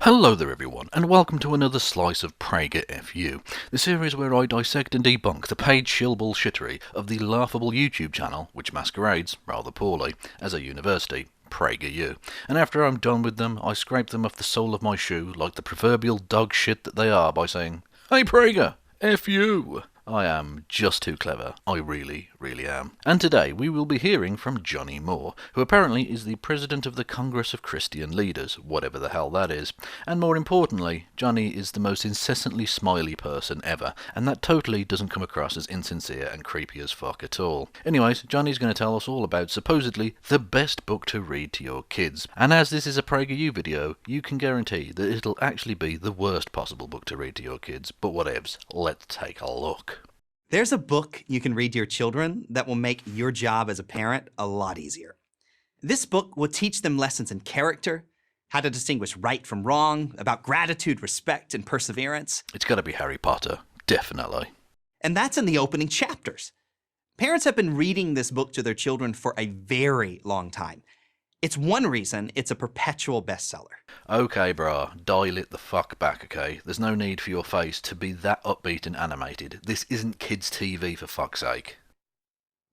Hello there everyone, and welcome to another slice of Prager FU, the series where I dissect and debunk the paid shill bullshittery of the laughable YouTube channel, which masquerades, rather poorly, as a university, PragerU. And after I'm done with them, I scrape them off the sole of my shoe like the proverbial dog shit that they are by saying, "Hey Prager, FU!" I am just too clever. I really am. And today we will be hearing from Johnny Moore, who apparently is the president of the Congress of Christian Leaders, whatever the hell that is. And more importantly, Johnny is the most incessantly smiley person ever, and that totally doesn't come across as insincere and creepy as fuck at all. Anyways, Johnny's going to tell us all about supposedly the best book to read to your kids. And as this is a PragerU video, you can guarantee that it'll actually be the worst possible book to read to your kids, but whatevs, let's take a look. There's a book you can read to your children that will make your job as a parent a lot easier. This book will teach them lessons in character, how to distinguish right from wrong, about gratitude, respect, and perseverance. It's gotta be Harry Potter, definitely. And that's in the opening chapters. Parents have been reading this book to their children for a very long time. It's one reason it's a perpetual bestseller. Okay, brah, dial it the fuck back, okay? There's no need for your face to be that upbeat and animated. This isn't kids' TV, for fuck's sake.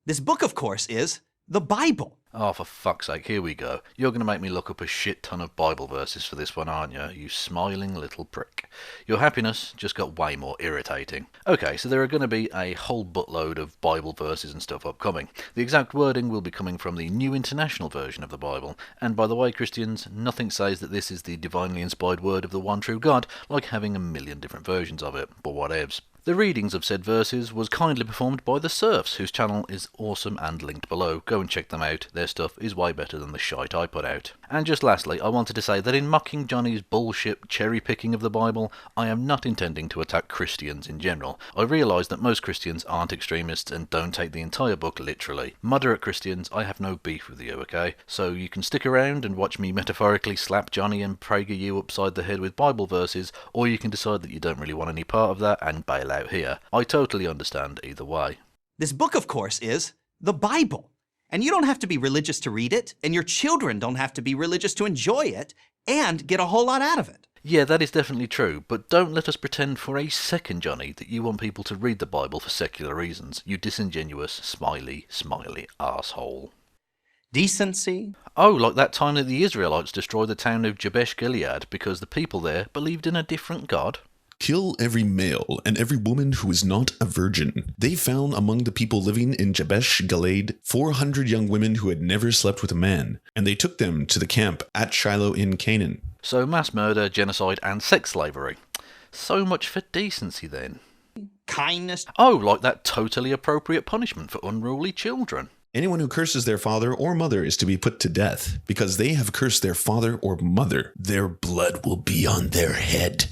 This book, of course, is the Bible. Oh, for fuck's sake, here we go. You're going to make me look up a shit ton of Bible verses for this one, aren't you? You smiling little prick. Your happiness just got way more irritating. Okay, so there are going to be a whole buttload of Bible verses and stuff upcoming. The exact wording will be coming from the New International Version of the Bible. And by the way, Christians, nothing says that this is the divinely inspired word of the one true God, like having a million different versions of it, but whatevs. The readings of said verses was kindly performed by the Serfs, whose channel is awesome and linked below. Go and check them out, their stuff is way better than the shite I put out. And just lastly, I wanted to say that in mocking Johnny's bullshit cherry picking of the Bible, I am not intending to attack Christians in general. I realise that most Christians aren't extremists and don't take the entire book literally. Moderate Christians, I have no beef with you, okay? So you can stick around and watch me metaphorically slap Johnny and PragerU upside the head with Bible verses, or you can decide that you don't really want any part of that and bail out here. I totally understand either way. This book, of course, is the Bible. And you don't have to be religious to read it, and your children don't have to be religious to enjoy it and get a whole lot out of it. Yeah, that is definitely true, but don't let us pretend for a second, Johnny, that you want people to read the Bible for secular reasons, you disingenuous, smiley arsehole. Decency? Oh, like that time that the Israelites destroyed the town of Jabesh Gilead because the people there believed in a different god? Kill every male and every woman who is not a virgin. They found among the people living in Jabesh Gilead 400 young women who had never slept with a man, and they took them to the camp at Shiloh in Canaan. So mass murder, genocide and sex slavery. So much for decency then. Kindness? Oh, like that totally appropriate punishment for unruly children. Anyone who curses their father or mother is to be put to death, because they have cursed their father or mother. Their blood will be on their head.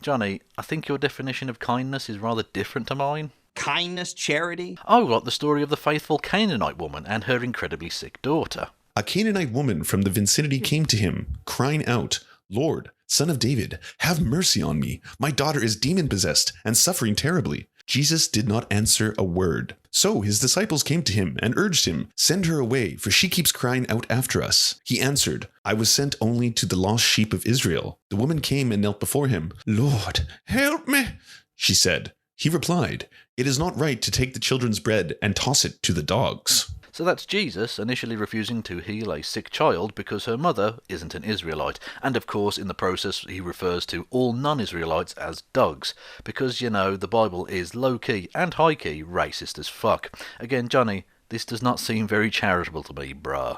Johnny, I think your definition of kindness is rather different to mine. Kindness, charity? Oh, like the story of the faithful Canaanite woman and her incredibly sick daughter. A Canaanite woman from the vicinity came to him, crying out, "Lord, Son of David, have mercy on me. My daughter is demon-possessed and suffering terribly." Jesus did not answer a word. So his disciples came to him and urged him, "Send her away, for she keeps crying out after us." He answered, "I was sent only to the lost sheep of Israel." The woman came and knelt before him. "Lord, help me," she said. He replied, "It is not right to take the children's bread and toss it to the dogs." So that's Jesus initially refusing to heal a sick child because her mother isn't an Israelite. And of course, in the process, he refers to all non-Israelites as dogs. Because, you know, the Bible is low-key and high-key racist as fuck. Again, Johnny, this does not seem very charitable to me, bruh.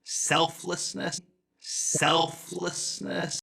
Selflessness?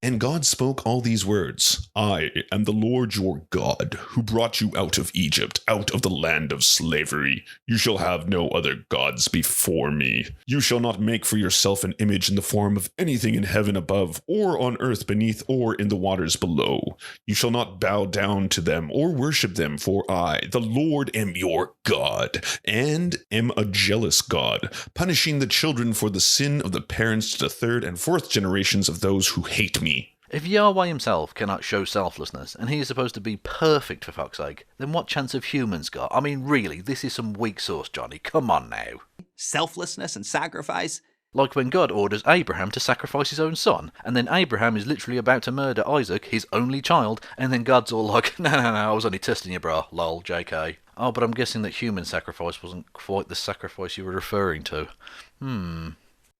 And God spoke all these words, "I am the Lord your God, who brought you out of Egypt, out of the land of slavery. You shall have no other gods before me. You shall not make for yourself an image in the form of anything in heaven above, or on earth beneath, or in the waters below. You shall not bow down to them or worship them, for I, the Lord, am your God, and am a jealous God, punishing the children for the sin of the parents to the third and fourth generations of those who hate me." If Yahweh himself cannot show selflessness, and he is supposed to be perfect for fuck's sake, then what chance have humans got? I mean, really, this is some weak sauce, Johnny. Come on now. Selflessness and sacrifice? Like when God orders Abraham to sacrifice his own son, and then Abraham is literally about to murder Isaac, his only child, and then God's all like, no, I was only testing you, bro, lol, JK. Oh, but I'm guessing that human sacrifice wasn't quite the sacrifice you were referring to.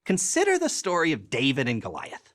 Consider the story of David and Goliath.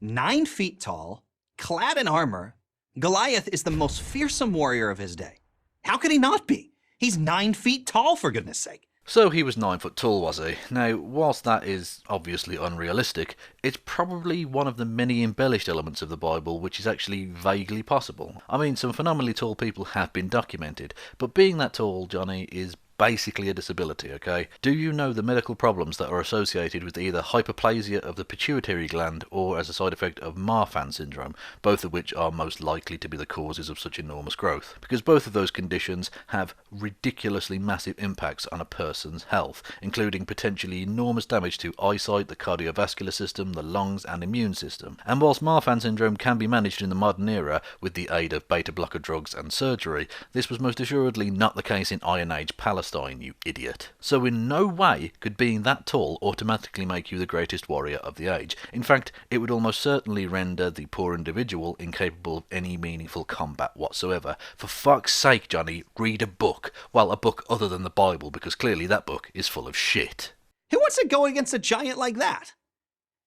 9 feet tall, clad in armor, Goliath is the most fearsome warrior of his day. How could he not be? He's 9 feet tall, for goodness sake. So he was 9 foot tall, was he? Now, whilst that is obviously unrealistic, it's probably one of the many embellished elements of the Bible which is actually vaguely possible. I mean, some phenomenally tall people have been documented, but being that tall, Johnny, is basically a disability, okay? Do you know the medical problems that are associated with either hyperplasia of the pituitary gland or as a side effect of Marfan syndrome, both of which are most likely to be the causes of such enormous growth? Because both of those conditions have ridiculously massive impacts on a person's health, including potentially enormous damage to eyesight, the cardiovascular system, the lungs and immune system. And whilst Marfan syndrome can be managed in the modern era with the aid of beta blocker drugs and surgery, this was most assuredly not the case in Iron Age Palestine, you idiot. So in no way could being that tall automatically make you the greatest warrior of the age. In fact, it would almost certainly render the poor individual incapable of any meaningful combat whatsoever. For fuck's sake, Johnny, read a book. Well, a book other than the Bible, because clearly that book is full of shit. Who wants to go against a giant like that?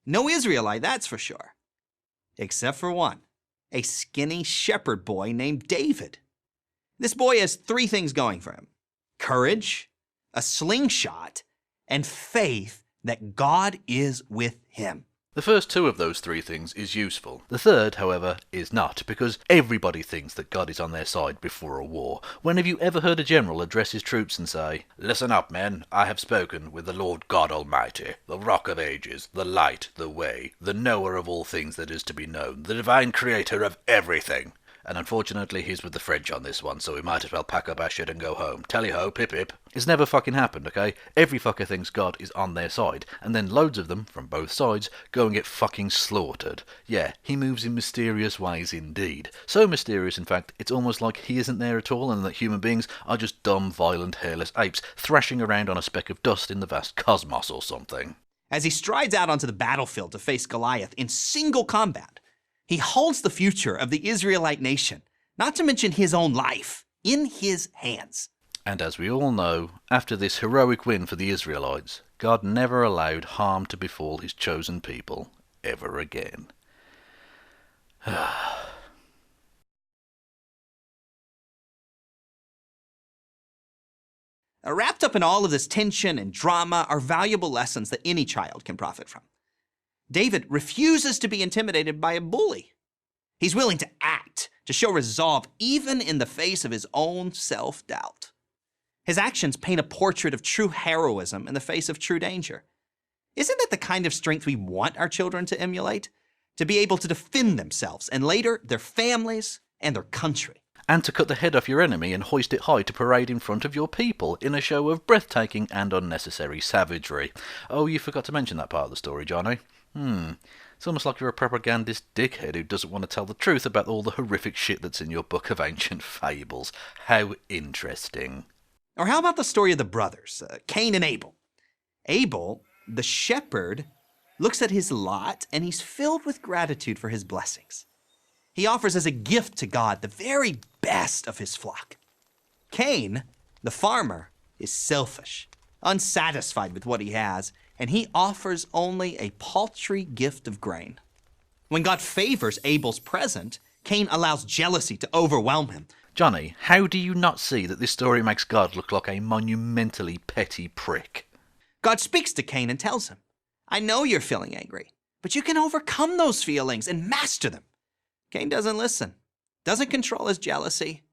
No Israelite, that's for sure. Except for one, a skinny shepherd boy named David. This boy has 3 things going for him: courage, a slingshot, and faith that God is with him. The first 2 of those 3 things is useful. The third, however, is not, because everybody thinks that God is on their side before a war. When have you ever heard a general address his troops and say, "Listen up, men, I have spoken with the Lord God Almighty, the Rock of Ages, the Light, the Way, the Knower of all things that is to be known, the Divine Creator of everything"? And unfortunately he's with the French on this one, so we might as well pack up our shit and go home. Tally-ho, pip-pip. It's never fucking happened, okay? Every fucker thinks God is on their side, and then loads of them, from both sides, go and get fucking slaughtered. Yeah, he moves in mysterious ways indeed. So mysterious, in fact, it's almost like he isn't there at all and that human beings are just dumb, violent, hairless apes thrashing around on a speck of dust in the vast cosmos or something. As he strides out onto the battlefield to face Goliath in single combat, he holds the future of the Israelite nation, not to mention his own life, in his hands. And as we all know, after this heroic win for the Israelites, God never allowed harm to befall his chosen people ever again. Wrapped up in all of this tension and drama are valuable lessons that any child can profit from. David refuses to be intimidated by a bully. He's willing to act, to show resolve, even in the face of his own self-doubt. His actions paint a portrait of true heroism in the face of true danger. Isn't that the kind of strength we want our children to emulate? To be able to defend themselves and later their families and their country. And to cut the head off your enemy and hoist it high to parade in front of your people in a show of breathtaking and unnecessary savagery. Oh, you forgot to mention that part of the story, Johnny. It's almost like you're a propagandist dickhead who doesn't want to tell the truth about all the horrific shit that's in your book of ancient fables. How interesting. Or how about the story of the brothers, Cain and Abel? Abel, the shepherd, looks at his lot and he's filled with gratitude for his blessings. He offers as a gift to God the very best of his flock. Cain, the farmer, is selfish, unsatisfied with what he has, and he offers only a paltry gift of grain. When God favors Abel's present, Cain allows jealousy to overwhelm him. Johnny, how do you not see that this story makes God look like a monumentally petty prick? God speaks to Cain and tells him, "I know you're feeling angry, but you can overcome those feelings and master them." Cain doesn't listen, doesn't control his jealousy,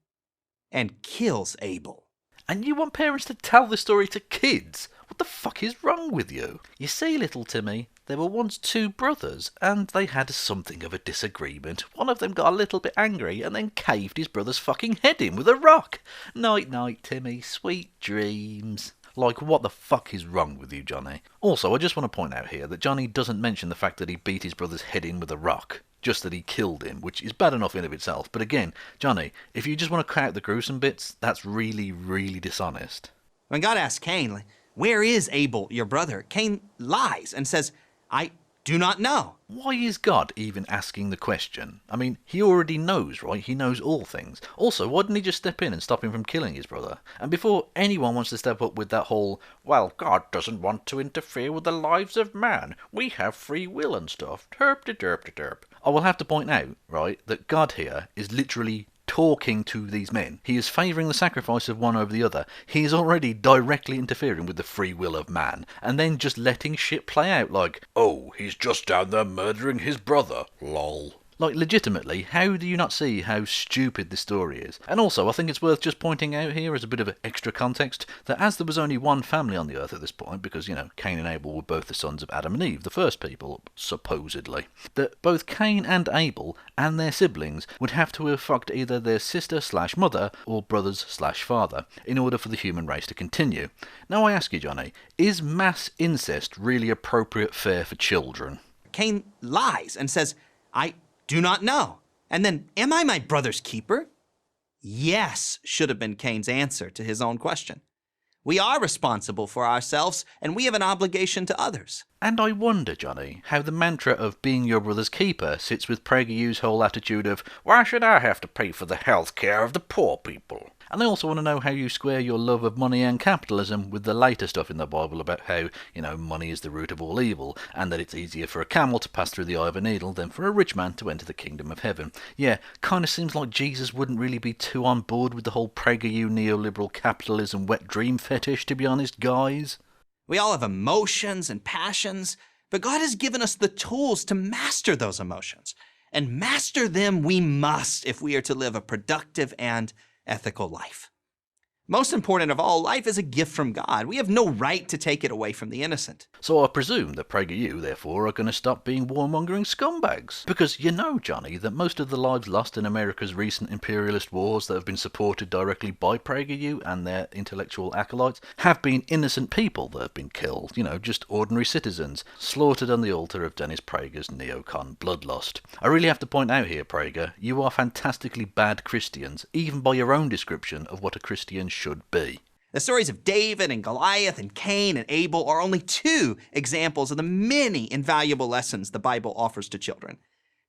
and kills Abel. And you want parents to tell this story to kids? What the fuck is wrong with you? You see, little Timmy, there were once 2 brothers, and they had something of a disagreement. One of them got a little bit angry, and then caved his brother's fucking head in with a rock. Night-night, Timmy. Sweet dreams. Like, what the fuck is wrong with you, Johnny? Also, I just want to point out here that Johnny doesn't mention the fact that he beat his brother's head in with a rock. Just that he killed him, which is bad enough in of itself. But again, Johnny, if you just want to cut out the gruesome bits, that's really, really dishonest. When God asked Cain, "Where is Abel, your brother?" Cain lies and says, "I do not know." Why is God even asking the question? I mean, he already knows, right? He knows all things. Also, why didn't he just step in and stop him from killing his brother? And before anyone wants to step up with that whole, well, God doesn't want to interfere with the lives of man. We have free will and stuff. Derp-de-derp-de-derp. I will have to point out, right, that God here is literally talking to these men. He is favouring the sacrifice of one over the other. He is already directly interfering with the free will of man, and then just letting shit play out like, oh, he's just down there murdering his brother, lol. Like, legitimately, how do you not see how stupid this story is? And also, I think it's worth just pointing out here as a bit of extra context, that as there was only one family on the earth at this point, because, Cain and Abel were both the sons of Adam and Eve, the first people, supposedly, that both Cain and Abel and their siblings would have to have fucked either their sister/mother or brothers/father in order for the human race to continue. Now I ask you, Johnny, is mass incest really appropriate fare for children? Cain lies and says, "I do not know." And then, "Am I my brother's keeper?" Yes, should have been Cain's answer to his own question. We are responsible for ourselves, and we have an obligation to others. And I wonder, Johnny, how the mantra of being your brother's keeper sits with Prager's whole attitude of, why should I have to pay for the health care of the poor people? And I also want to know how you square your love of money and capitalism with the later stuff in the Bible about how, money is the root of all evil, and that it's easier for a camel to pass through the eye of a needle than for a rich man to enter the kingdom of heaven. Yeah, kind of seems like Jesus wouldn't really be too on board with the whole PragerU neoliberal capitalism wet dream fetish, to be honest, guys. We all have emotions and passions, but God has given us the tools to master those emotions. And master them we must if we are to live a productive and ethical life. Most important of all, life is a gift from God. We have no right to take it away from the innocent. So I presume that PragerU, therefore, are going to stop being warmongering scumbags. Because you know, Johnny, that most of the lives lost in America's recent imperialist wars that have been supported directly by PragerU and their intellectual acolytes have been innocent people that have been killed. Just ordinary citizens, slaughtered on the altar of Dennis Prager's neocon bloodlust. I really have to point out here, Prager, you are fantastically bad Christians, even by your own description of what a Christian should be. The stories of David and Goliath and Cain and Abel are only two examples of the many invaluable lessons the Bible offers to children.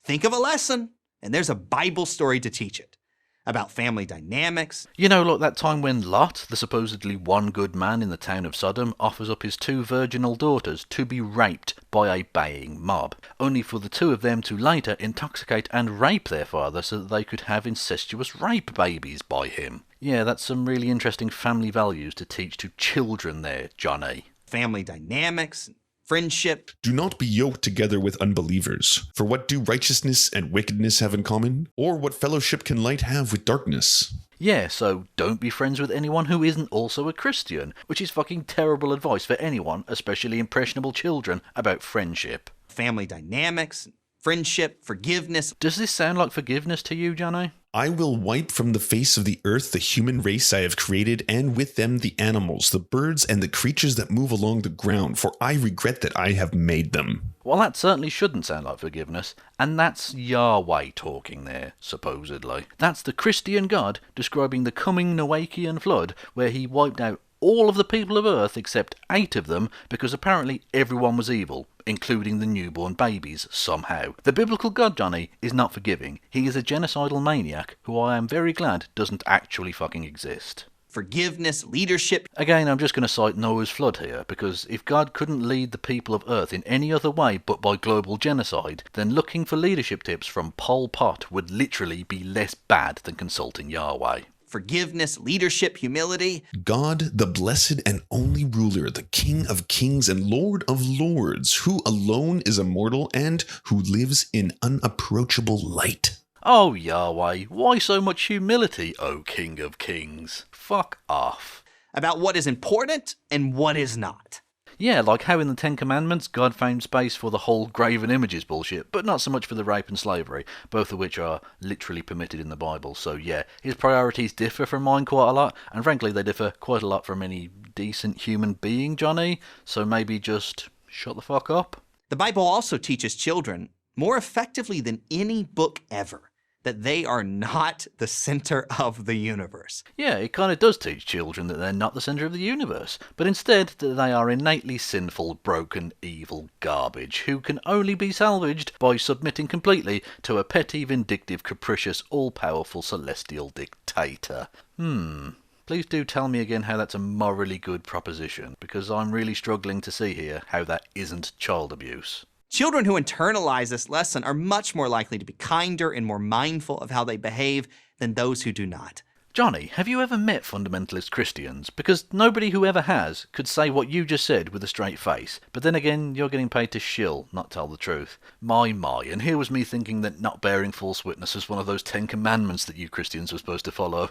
Think of a lesson, and there's a Bible story to teach it. About family dynamics. Like that time when Lot, the supposedly one good man in the town of Sodom, offers up his two virginal daughters to be raped by a baying mob, only for the two of them to later intoxicate and rape their father so that they could have incestuous rape babies by him. Yeah, that's some really interesting family values to teach to children there, Johnny. Family dynamics, friendship. Do not be yoked together with unbelievers. For what do righteousness and wickedness have in common? Or what fellowship can light have with darkness? Yeah, so don't be friends with anyone who isn't also a Christian, which is fucking terrible advice for anyone, especially impressionable children, about friendship. Family dynamics, friendship, forgiveness. Does this sound like forgiveness to you, Johnny? I will wipe from the face of the earth the human race I have created, and with them the animals, the birds, and the creatures that move along the ground, for I regret that I have made them. Well, that certainly shouldn't sound like forgiveness, and that's Yahweh talking there, supposedly. That's the Christian God describing the coming Noachian flood, where he wiped out all of the people of Earth except 8 of them, because apparently everyone was evil, including the newborn babies, somehow. The biblical God, Johnny, is not forgiving. He is a genocidal maniac who I am very glad doesn't actually fucking exist. Forgiveness, leadership. Again, I'm just going to cite Noah's flood here, because if God couldn't lead the people of Earth in any other way but by global genocide, then looking for leadership tips from Pol Pot would literally be less bad than consulting Yahweh. Forgiveness, leadership, humility. God, the blessed and only ruler, the King of kings and Lord of lords, who alone is immortal and who lives in unapproachable light. Oh, Yahweh, why so much humility, O King of kings? Fuck off. About what is important and what is not. Yeah, like how in the Ten Commandments, God found space for the whole graven images bullshit, but not so much for the rape and slavery, both of which are literally permitted in the Bible. So yeah, his priorities differ from mine quite a lot, and frankly they differ quite a lot from any decent human being, Johnny, so maybe just shut the fuck up. The Bible also teaches children, more effectively than any book ever, that they are not the center of the universe. Yeah, it kind of does teach children that they're not the centre of the universe, but instead that they are innately sinful, broken, evil garbage who can only be salvaged by submitting completely to a petty, vindictive, capricious, all-powerful celestial dictator. Please do tell me again how that's a morally good proposition, because I'm really struggling to see here how that isn't child abuse. Children who internalize this lesson are much more likely to be kinder and more mindful of how they behave than those who do not. Johnny, have you ever met fundamentalist Christians? Because nobody who ever has could say what you just said with a straight face. But then again, you're getting paid to shill, not tell the truth. My, and here was me thinking that not bearing false witness was one of those 10 commandments that you Christians were supposed to follow.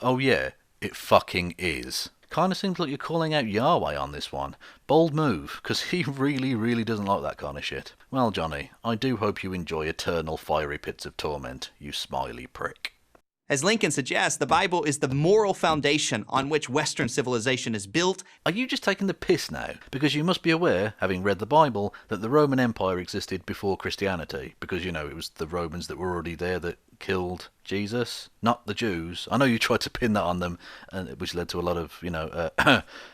Oh yeah, it fucking is. Kind of seems like you're calling out Yahweh on this one. Bold move, because he really doesn't like that kind of shit. Well, Johnny, I do hope you enjoy eternal fiery pits of torment, you smiley prick. As Lincoln suggests, the Bible is the moral foundation on which Western civilization is built. Are you just taking the piss now? Because you must be aware, having read the Bible, that the Roman Empire existed before Christianity. Because, you know, it was the Romans that were already there that killed Jesus, not the Jews. I know you tried to pin that on them, which led to a lot of,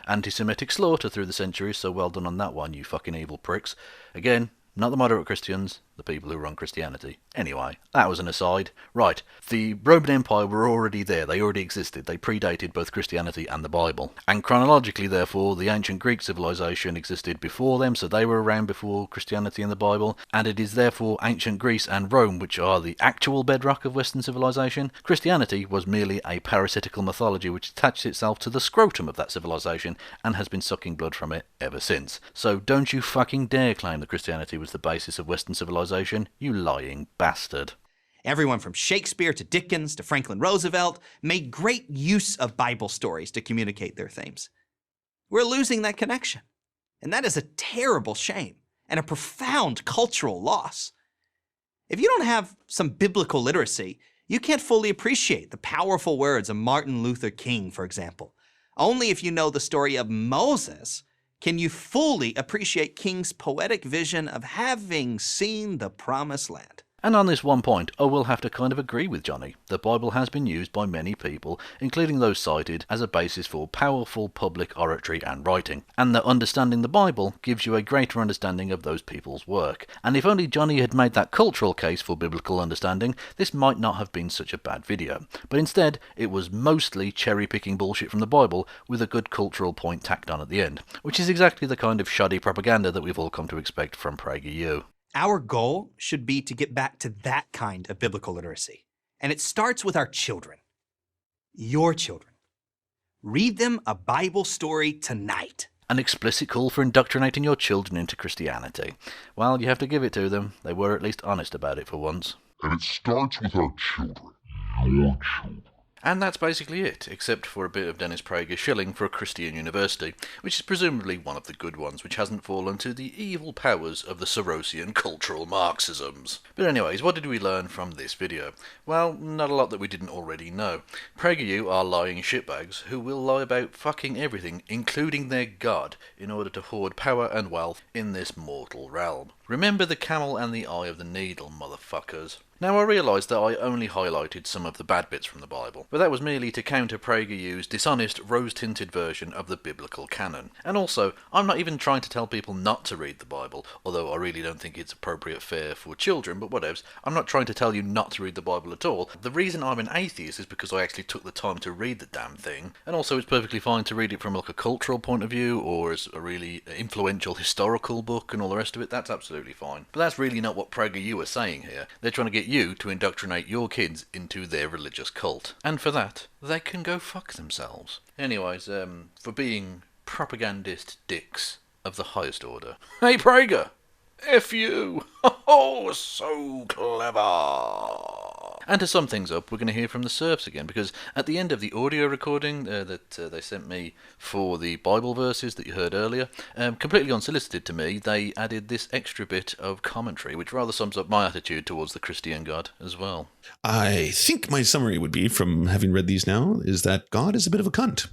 anti-Semitic slaughter through the centuries, so well done on that one, you fucking evil pricks. Again, not the moderate Christians, the people who run Christianity. Anyway, that was an aside. Right, the Roman Empire were already there, they already existed, they predated both Christianity and the Bible. And chronologically, therefore, the ancient Greek civilization existed before them, so they were around before Christianity and the Bible, and it is therefore ancient Greece and Rome which are the actual bedrock of Western civilization. Christianity was merely a parasitical mythology which attached itself to the scrotum of that civilization and has been sucking blood from it ever since. So don't you fucking dare claim that Christianity was the basis of Western civilization, you lying bastard. Everyone from Shakespeare to Dickens to Franklin Roosevelt made great use of Bible stories to communicate their themes. We're losing that connection, and that is a terrible shame and a profound cultural loss. If you don't have some biblical literacy, you can't fully appreciate the powerful words of Martin Luther King, for example. Only if you know the story of Moses can you fully appreciate King's poetic vision of having seen the promised land. And on this one point, I will have to kind of agree with Johnny. The Bible has been used by many people, including those cited, as a basis for powerful public oratory and writing, and that understanding the Bible gives you a greater understanding of those people's work. And if only Johnny had made that cultural case for biblical understanding, this might not have been such a bad video. But instead, it was mostly cherry-picking bullshit from the Bible with a good cultural point tacked on at the end, which is exactly the kind of shoddy propaganda that we've all come to expect from Prager. Our goal should be to get back to that kind of biblical literacy. And it starts with our children. Your children. Read them a Bible story tonight. An explicit call for indoctrinating your children into Christianity. Well, you have to give it to them. They were at least honest about it for once. And it starts with our children. Your children. And that's basically it, except for a bit of Dennis Prager shilling for a Christian university, which is presumably one of the good ones, which hasn't fallen to the evil powers of the Sorosian cultural Marxisms. But anyways, what did we learn from this video? Well, not a lot that we didn't already know. PragerU are lying shitbags who will lie about fucking everything, including their god, in order to hoard power and wealth in this mortal realm. Remember the camel and the eye of the needle, motherfuckers. Now I realise that I only highlighted some of the bad bits from the Bible, but that was merely to counter PragerU's dishonest, rose-tinted version of the biblical canon. And also, I'm not even trying to tell people not to read the Bible, although I really don't think it's appropriate fare for children, but whatevs. I'm not trying to tell you not to read the Bible at all. The reason I'm an atheist is because I actually took the time to read the damn thing, and also it's perfectly fine to read it from like a cultural point of view, or as a really influential historical book and all the rest of it. That's absolutely fine. But that's really not what PragerU are saying here. They're trying to get you to indoctrinate your kids into their religious cult. And for that, they can go fuck themselves. Anyways, for being propagandist dicks of the highest order. Hey Prager! F you! Oh, so clever! And to sum things up, we're going to hear from the Serfs again, because at the end of the audio recording that they sent me for the Bible verses that you heard earlier, completely unsolicited to me, they added this extra bit of commentary, which rather sums up my attitude towards the Christian God as well. I think my summary would be, from having read these now, is that God is a bit of a cunt.